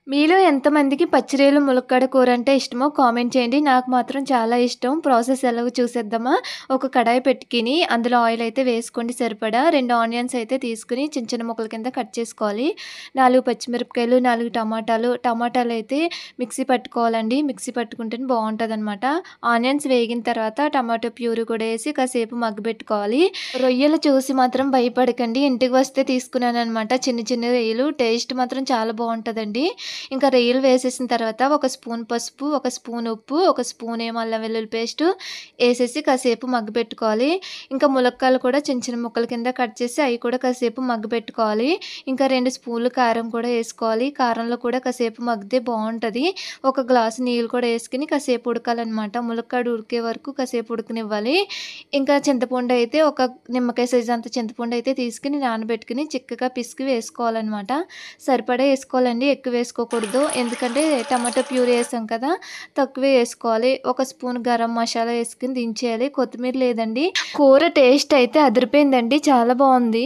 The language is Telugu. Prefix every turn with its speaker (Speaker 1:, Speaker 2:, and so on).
Speaker 1: మీలో ఎంతమందికి పచ్చిరొయ్యలు, ములక్కాడ కూర అంటే ఇష్టమో కామెంట్ చేయండి. నాకు మాత్రం చాలా ఇష్టం. ప్రాసెస్ ఎలాగో చూసేద్దామా? ఒక కడాయి పెట్టుకొని అందులో ఆయిల్ అయితే వేసుకోండి సరిపడా. 2 ఆనియన్స్ అయితే తీసుకొని చిన్న చిన్న ముక్కల కింద కట్ చేసుకోవాలి. 4 పచ్చిమిరపకాయలు, 4 టమాటాలు. టమాటాలైతే మిక్సీ పట్టుకోవాలండి. మిక్సీ పట్టుకుంటేనే బావుంటదనమాట. ఆనియన్స్ వేగిన తర్వాత టమాటో ప్యూరీ కూడా ఏసి కాసేపు మగ్గబెట్టుకోవాలి. రొయ్యలు చూసి మాత్రం భయపడకండి. ఇంటికి వస్తే తీసుకున్నాననమాట చిన్న చిన్న రొయ్యలు. టేస్ట్ మాత్రం చాలా బావుంటదండి. ఇంకా రొయ్యలు వేసేసిన తర్వాత ఒక స్పూన్ పసుపు, ఒక స్పూన్ ఉప్పు, ఒక స్పూన్ ఏమో అల్లం వెల్లుల్లి పేస్టు ఏసేసి కాసేపు మగ్గబెట్టుకోవాలి. ఇంకా ములక్కాయలు కూడా చిన్న చిన్న ముక్కల కింద కట్ చేసి అయి కూడా కాసేపు మగ్గబెట్టుకోవాలి. ఇంకా 2 స్పూన్లు కారం కూడా ఏసుకోవాలి. కారంలో కూడా కాసేపు మగ్గితే బావుంటది. ఒక గ్లాసు నీళ్ళు కూడా ఏసుకొని కాసేపు ఉడకాలనమాట. ములక్కాడ ఉడికే వరకు కాసేపు ఉడకనివ్వాలి. ఇంకా చింతపండయితే ఒక నిమ్మకాయ సైజ్ అంత చింతపండయితే తీసుకొని నానబెట్టుకొని చిక్కగా పిసికి వేసుకోవాలనమాట. సరిపడా ఏసుకోవాలండి. ఎక్కువ వేసుకోకూడదు. ఎందుకంటే టమాటో ప్యూరీ ఏసాం కదా! తక్కువే ఏసుకోవాలి. ఒక స్పూన్ గరం మసాలా ఏసుకొని దించేయాలి. కొత్తిమీర లేదండి. కూర టేస్ట్ అయితే అదిరిపోయిందండి. చాలా బావుంది.